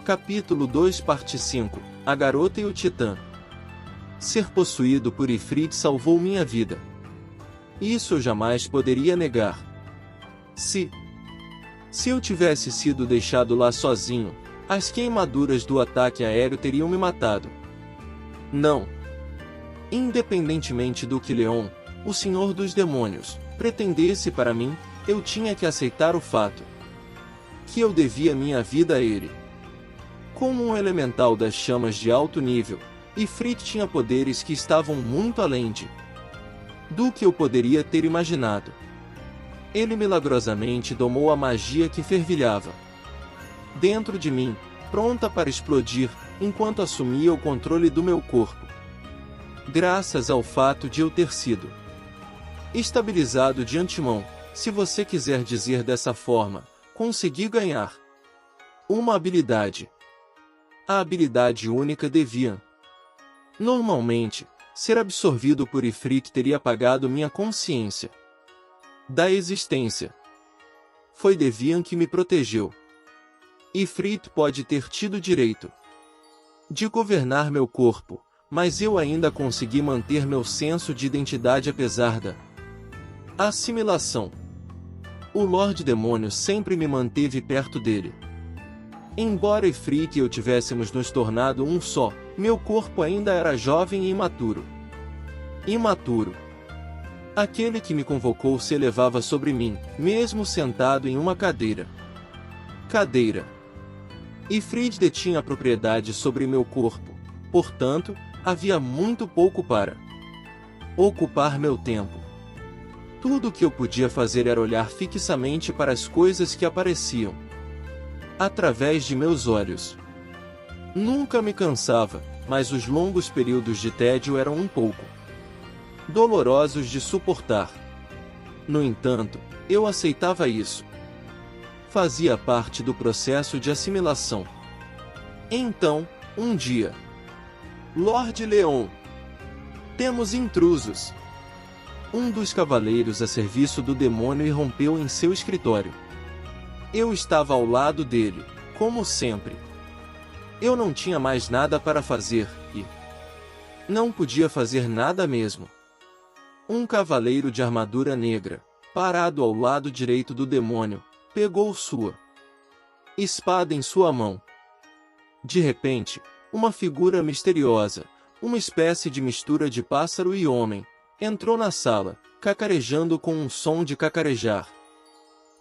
Capítulo 2 Parte 5 A Garota e o Titã. Ser possuído por Ifrit salvou minha vida. Isso eu jamais poderia negar. Se eu tivesse sido deixado lá sozinho, as queimaduras do ataque aéreo teriam me matado. Não. Independentemente do que Leon, o Senhor dos Demônios, pretendesse para mim, eu tinha que aceitar o fato que eu devia minha vida a ele. Como um elemental das chamas de alto nível, Ifrit tinha poderes que estavam muito além do que eu poderia ter imaginado. Ele milagrosamente domou a magia que fervilhava dentro de mim, pronta para explodir, enquanto assumia o controle do meu corpo. Graças ao fato de eu ter sido estabilizado de antemão, se você quiser dizer dessa forma, consegui ganhar uma habilidade. A habilidade única Deviant. Normalmente, ser absorvido por Ifrit teria apagado minha consciência da existência. Foi Deviant que me protegeu. Ifrit pode ter tido direito de governar meu corpo, mas eu ainda consegui manter meu senso de identidade apesar da assimilação. O Lorde Demônio sempre me manteve perto dele. Embora Ifrit e eu tivéssemos nos tornado um só, meu corpo ainda era jovem e imaturo. Imaturo. Aquele que me convocou se elevava sobre mim, mesmo sentado em uma cadeira. Ifrit detinha a propriedade sobre meu corpo, portanto, havia muito pouco para ocupar meu tempo. Tudo o que eu podia fazer era olhar fixamente para as coisas que apareciam através de meus olhos. Nunca me cansava, mas os longos períodos de tédio eram um pouco dolorosos de suportar. No entanto, eu aceitava isso. Fazia parte do processo de assimilação. Então, um dia, Lorde Leon, temos intrusos. Um dos cavaleiros a serviço do demônio irrompeu em seu escritório. Eu estava ao lado dele, como sempre. Eu não tinha mais nada para fazer, e não podia fazer nada mesmo. Um cavaleiro de armadura negra, parado ao lado direito do demônio, pegou sua espada em sua mão. De repente, uma figura misteriosa, uma espécie de mistura de pássaro e homem, entrou na sala, cacarejando com um som de cacarejar.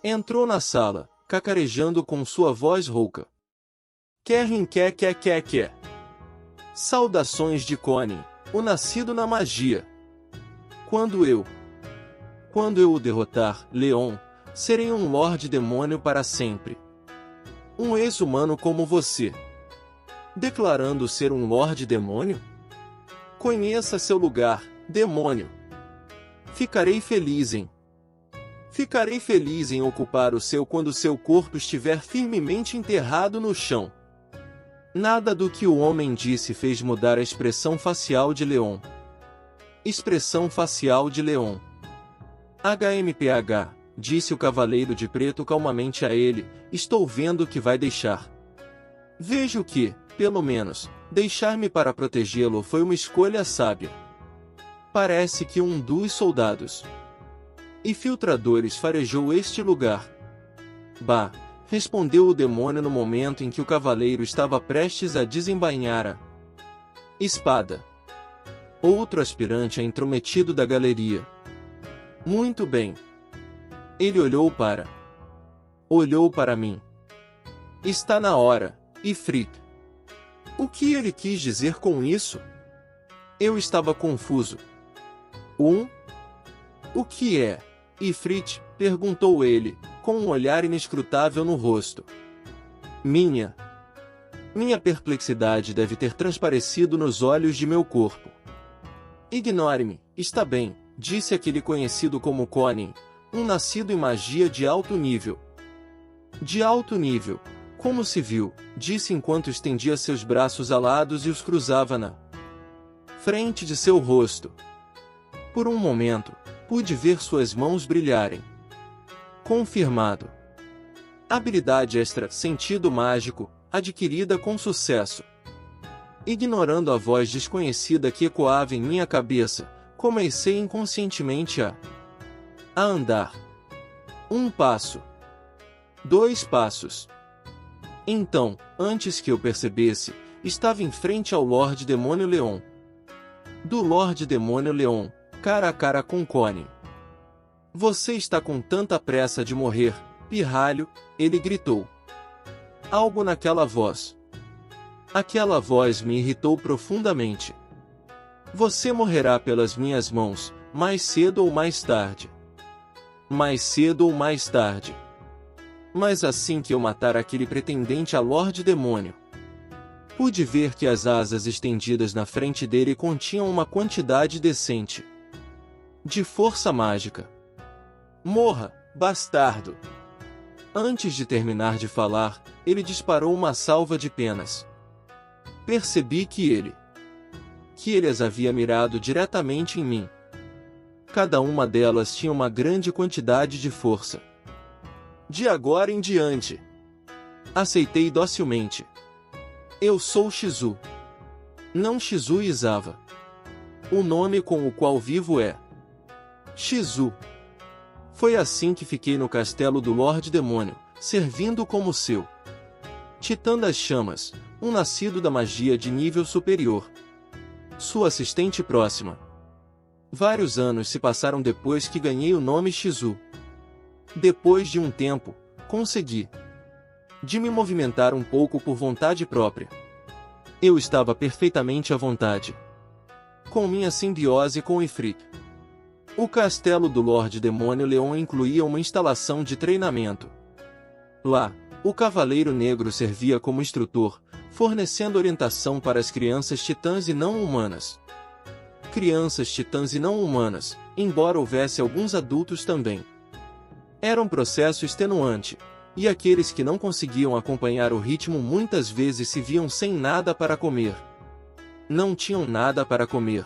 Entrou na sala, cacarejando com sua voz rouca. Kerrin quer. Saudações de Conin, o nascido na magia. Quando eu o derrotar, Leon, serei um Lorde Demônio para sempre. Um ex-humano como você. Declarando ser um Lorde Demônio? Conheça seu lugar, demônio. Ficarei feliz em ocupar o seu quando seu corpo estiver firmemente enterrado no chão. Nada do que o homem disse fez mudar a expressão facial de Leon. Expressão facial de Leon. HMPH, disse o Cavaleiro de Preto calmamente a ele, estou vendo que vai deixar. Vejo que, pelo menos, deixar-me para protegê-lo foi uma escolha sábia. Parece que um dos soldados infiltradores farejou este lugar. Bah, respondeu o demônio no momento em que o cavaleiro estava prestes a desembainhar a espada. Outro aspirante é intrometido da galeria. Muito bem. Ele olhou para mim. Está na hora, Ifrit. O que ele quis dizer com isso? Eu estava confuso. O que é, Ifrit? Perguntou ele, com um olhar inescrutável no rosto. Minha perplexidade deve ter transparecido nos olhos de meu corpo. Ignore-me, está bem, disse aquele conhecido como Conin, um nascido em magia de alto nível. De alto nível, como se viu, disse enquanto estendia seus braços alados e os cruzava na frente de seu rosto. Por um momento, pude ver suas mãos brilharem. Confirmado. Habilidade extra, sentido mágico, adquirida com sucesso. Ignorando a voz desconhecida que ecoava em minha cabeça, comecei inconscientemente a andar. 1 passo. 2 passos. Então, antes que eu percebesse, estava em frente ao Lorde Demônio Leon. Do Lorde Demônio Leon, cara a cara com Conan. Você está com tanta pressa de morrer, pirralho, ele gritou. Algo naquela voz. Aquela voz me irritou profundamente. Você morrerá pelas minhas mãos, mais cedo ou mais tarde. Mais cedo ou mais tarde. Mas assim que eu matar aquele pretendente a Lorde Demônio, pude ver que as asas estendidas na frente dele continham uma quantidade decente de força mágica. Morra, bastardo! Antes de terminar de falar, ele disparou uma salva de penas. Percebi que ele as havia mirado diretamente em mim. Cada uma delas tinha uma grande quantidade de força. De agora em diante, aceitei docilmente. Eu sou Shizu. Não Shizu Izawa. O nome com o qual vivo é Shizu. Foi assim que fiquei no castelo do Lorde Demônio, servindo como seu Titã das Chamas, um nascido da magia de nível superior. Sua assistente próxima. Vários anos se passaram depois que ganhei o nome Shizu. Depois de um tempo, consegui de me movimentar um pouco por vontade própria. Eu estava perfeitamente à vontade com minha simbiose com o Ifrit. O castelo do Lorde Demônio Leon incluía uma instalação de treinamento. Lá, o Cavaleiro Negro servia como instrutor, fornecendo orientação para as crianças titãs e não humanas. Crianças titãs e não humanas, embora houvesse alguns adultos também. Era um processo extenuante, e aqueles que não conseguiam acompanhar o ritmo muitas vezes se viam sem nada para comer. Não tinham nada para comer.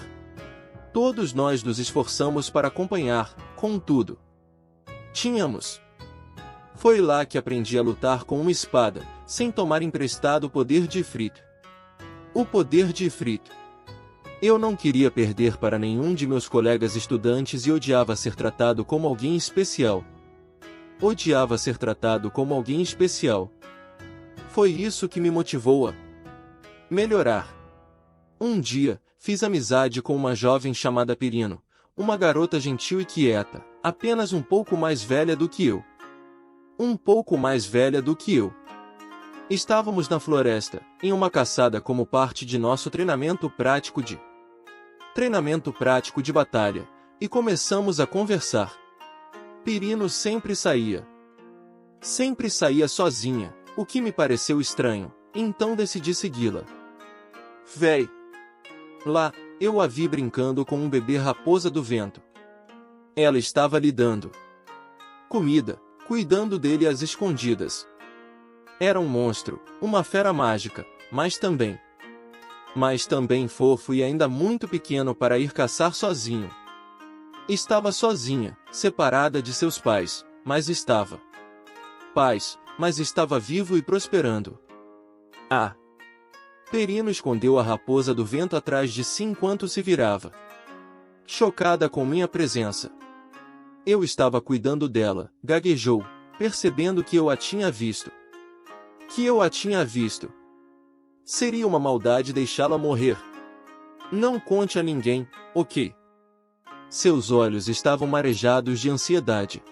Todos nós nos esforçamos para acompanhar, contudo. Tínhamos. Foi lá que aprendi a lutar com uma espada, sem tomar emprestado o poder de Ifrit. O poder de Ifrit. Eu não queria perder para nenhum de meus colegas estudantes e odiava ser tratado como alguém especial. Odiava ser tratado como alguém especial. Foi isso que me motivou a melhorar. Um dia, fiz amizade com uma jovem chamada Pirino, uma garota gentil e quieta, apenas um pouco mais velha do que eu. Um pouco mais velha do que eu. Estávamos na floresta, em uma caçada como parte de nosso treinamento prático de batalha, e começamos a conversar. Pirino sempre saía sozinha, o que me pareceu estranho, então decidi segui-la. Véi! Lá, eu a vi brincando com um bebê raposa do vento. Ela estava lhe dando comida, cuidando dele às escondidas. Era um monstro, uma fera mágica, mas também fofo e ainda muito pequeno para ir caçar sozinho. Estava sozinha, separada de seus pais, mas estava vivo e prosperando. Pirino escondeu a raposa do vento atrás de si enquanto se virava. Chocada com minha presença. Eu estava cuidando dela, gaguejou, percebendo que eu a tinha visto. Seria uma maldade deixá-la morrer. Não conte a ninguém, ok? Seus olhos estavam marejados de ansiedade.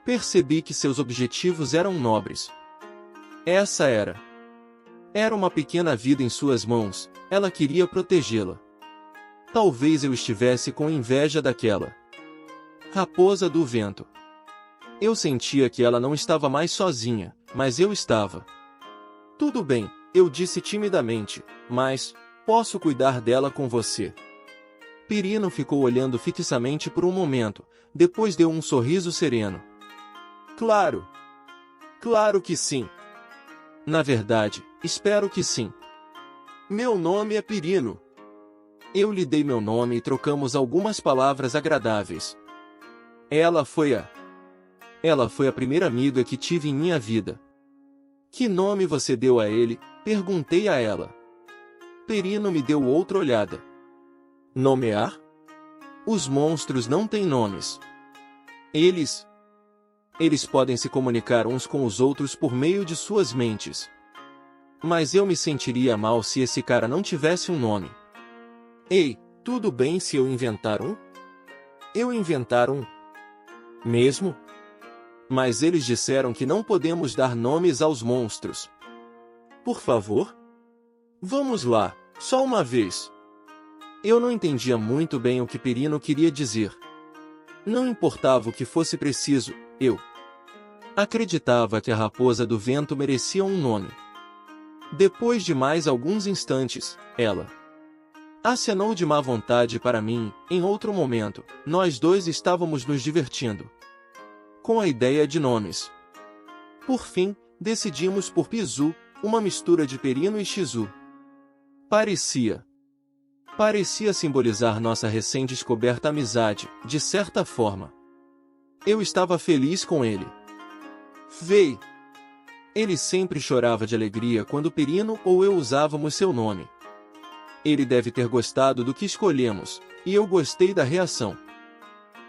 Percebi que seus objetivos eram nobres. Essa era uma pequena vida em suas mãos, ela queria protegê-la. Talvez eu estivesse com inveja daquela raposa do vento. Eu sentia que ela não estava mais sozinha, mas eu estava. Tudo bem, eu disse timidamente, mas posso cuidar dela com você. Pirino ficou olhando fixamente por um momento, depois deu um sorriso sereno. Claro! Claro que sim! Na verdade, espero que sim. Meu nome é Pirino. Eu lhe dei meu nome e trocamos algumas palavras agradáveis. Ela foi a primeira amiga que tive em minha vida. Que nome você deu a ele? Perguntei a ela. Perino me deu outra olhada. Nomear? Os monstros não têm nomes. Eles podem se comunicar uns com os outros por meio de suas mentes. Mas eu me sentiria mal se esse cara não tivesse um nome. Ei, tudo bem se eu inventar um? Eu inventar um? Mesmo? Mas eles disseram que não podemos dar nomes aos monstros. Por favor? Vamos lá, só uma vez. Eu não entendia muito bem o que Perino queria dizer. Não importava o que fosse preciso, eu acreditava que a raposa do vento merecia um nome. Depois de mais alguns instantes, ela acenou de má vontade para mim. Em outro momento, nós dois estávamos nos divertindo com a ideia de nomes. Por fim, decidimos por Pizu, uma mistura de Perino e Shizu. Parecia simbolizar nossa recém-descoberta amizade, de certa forma. Eu estava feliz com ele. Vei. Ele sempre chorava de alegria quando Perino ou eu usávamos seu nome. Ele deve ter gostado do que escolhemos, e eu gostei da reação.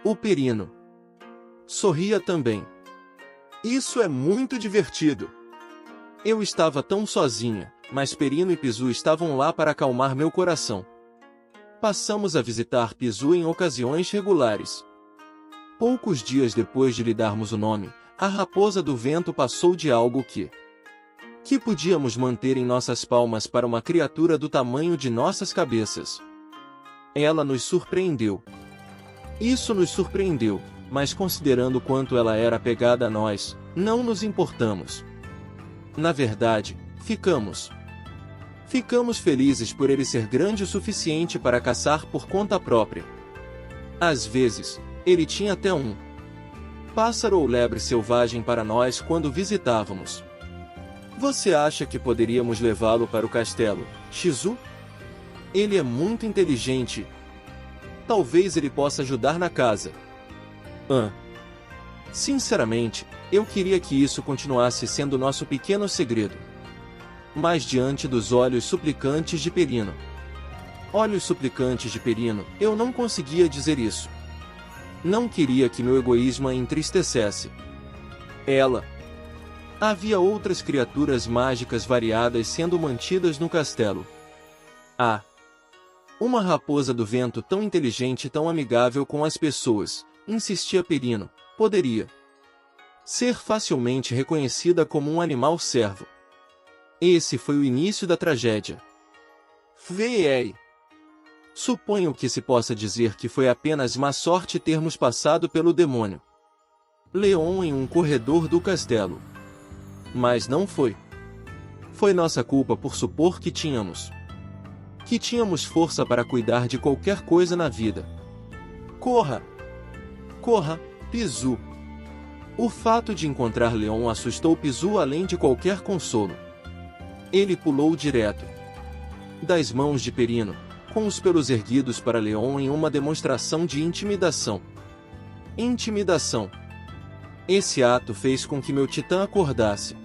O Perino sorria também. Isso é muito divertido. Eu estava tão sozinha, mas Perino e Pizu estavam lá para acalmar meu coração. Passamos a visitar Pizu em ocasiões regulares. Poucos dias depois de lhe darmos o nome, a raposa do vento passou de algo que podíamos manter em nossas palmas para uma criatura do tamanho de nossas cabeças. Ela nos surpreendeu. Isso nos surpreendeu, mas considerando quanto ela era apegada a nós, não nos importamos. Na verdade, ficamos felizes por ele ser grande o suficiente para caçar por conta própria. Às vezes, ele tinha até um pássaro ou lebre selvagem para nós quando visitávamos. Você acha que poderíamos levá-lo para o castelo, Shizu? Ele é muito inteligente. Talvez ele possa ajudar na casa. Sinceramente, eu queria que isso continuasse sendo nosso pequeno segredo. Mas diante dos olhos suplicantes de Perino. Olhos suplicantes de Perino, eu não conseguia dizer isso. Não queria que meu egoísmo a entristecesse. Havia outras criaturas mágicas variadas sendo mantidas no castelo. Uma raposa do vento tão inteligente e tão amigável com as pessoas, insistia Perino, poderia ser facilmente reconhecida como um animal servo. Esse foi o início da tragédia. Vei. Suponho que se possa dizer que foi apenas má sorte termos passado pelo demônio Leon em um corredor do castelo. Mas não foi. Foi nossa culpa por supor que tínhamos força para cuidar de qualquer coisa na vida. Corra, Pizu. O fato de encontrar Leon assustou Pizu além de qualquer consolo. Ele pulou direto das mãos de Perino, com os pelos erguidos para Leon em uma demonstração de intimidação. Esse ato fez com que meu titã acordasse.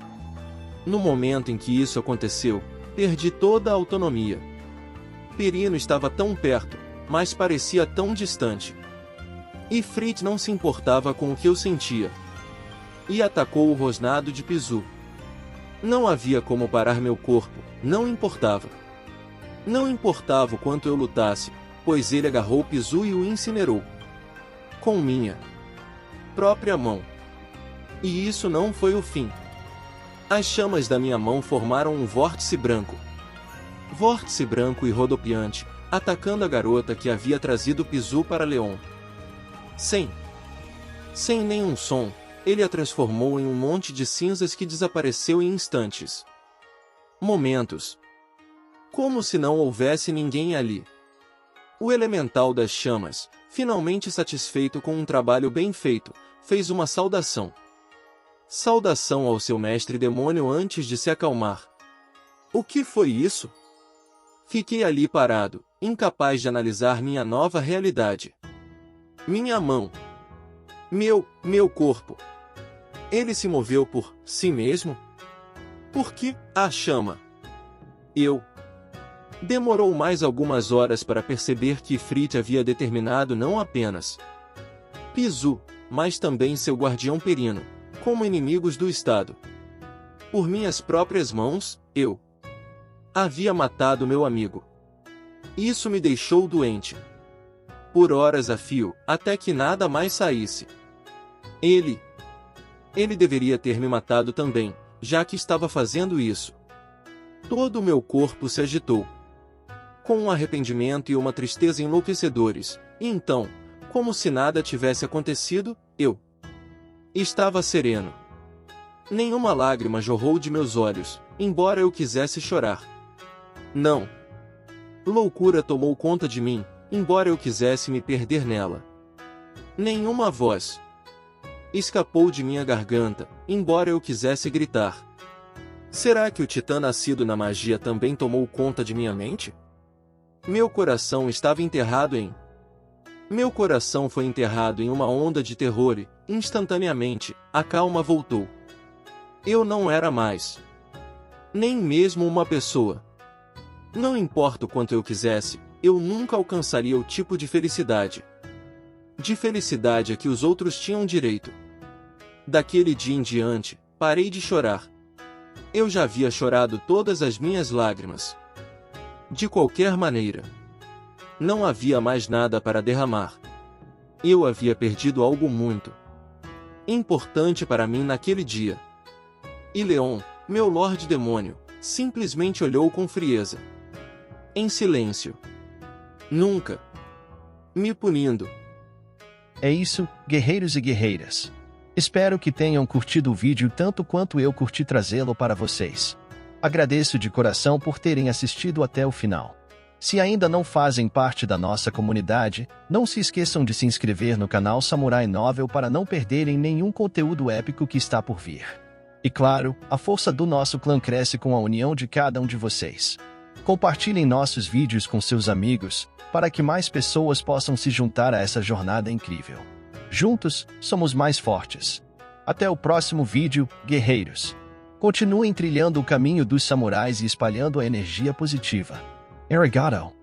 No momento em que isso aconteceu, perdi toda a autonomia. Perino estava tão perto, mas parecia tão distante. E Fritz não se importava com o que eu sentia. E atacou o rosnado de Pizu. Não havia como parar meu corpo, não importava. Não importava o quanto eu lutasse, pois ele agarrou Pizu e o incinerou. Com minha própria mão. E isso não foi o fim. As chamas da minha mão formaram um vórtice branco. Vórtice branco e rodopiante, atacando a garota que havia trazido Pizu para Leon. Sem nenhum som, ele a transformou em um monte de cinzas que desapareceu em instantes. Momentos. Como se não houvesse ninguém ali. O elemental das chamas, finalmente satisfeito com um trabalho bem feito, fez uma saudação. Saudação ao seu mestre demônio antes de se acalmar. O que foi isso? Fiquei ali parado, incapaz de analisar minha nova realidade. Minha mão. Meu corpo. Ele se moveu por si mesmo? Por que a chama? Eu. Demorou mais algumas horas para perceber que Ifrit havia determinado não apenas Pizu, mas também seu guardião Perino, como inimigos do Estado. Por minhas próprias mãos, eu havia matado meu amigo. Isso me deixou doente. Por horas a fio, até que nada mais saísse. Ele deveria ter me matado também, já que estava fazendo isso. Todo o meu corpo se agitou, com um arrependimento e uma tristeza enlouquecedores, e então, como se nada tivesse acontecido, eu estava sereno. Nenhuma lágrima jorrou de meus olhos, embora eu quisesse chorar. Não. Loucura tomou conta de mim, embora eu quisesse me perder nela. Nenhuma voz escapou de minha garganta, embora eu quisesse gritar. Será que o titã nascido na magia também tomou conta de minha mente? Meu coração estava enterrado em... Meu coração foi enterrado em uma onda de terror e, instantaneamente, a calma voltou. Eu não era mais nem mesmo uma pessoa. Não importa o quanto eu quisesse, eu nunca alcançaria o tipo de felicidade a que os outros tinham direito. Daquele dia em diante, parei de chorar. Eu já havia chorado todas as minhas lágrimas. De qualquer maneira, não havia mais nada para derramar. Eu havia perdido algo muito importante para mim naquele dia. E Leon, meu Lorde Demônio, simplesmente olhou com frieza. Em silêncio. Nunca me punindo. É isso, guerreiros e guerreiras. Espero que tenham curtido o vídeo tanto quanto eu curti trazê-lo para vocês. Agradeço de coração por terem assistido até o final. Se ainda não fazem parte da nossa comunidade, não se esqueçam de se inscrever no canal Samurai Novel para não perderem nenhum conteúdo épico que está por vir. E claro, a força do nosso clã cresce com a união de cada um de vocês. Compartilhem nossos vídeos com seus amigos, para que mais pessoas possam se juntar a essa jornada incrível. Juntos, somos mais fortes. Até o próximo vídeo, guerreiros. Continuem trilhando o caminho dos samurais e espalhando a energia positiva. Arigato.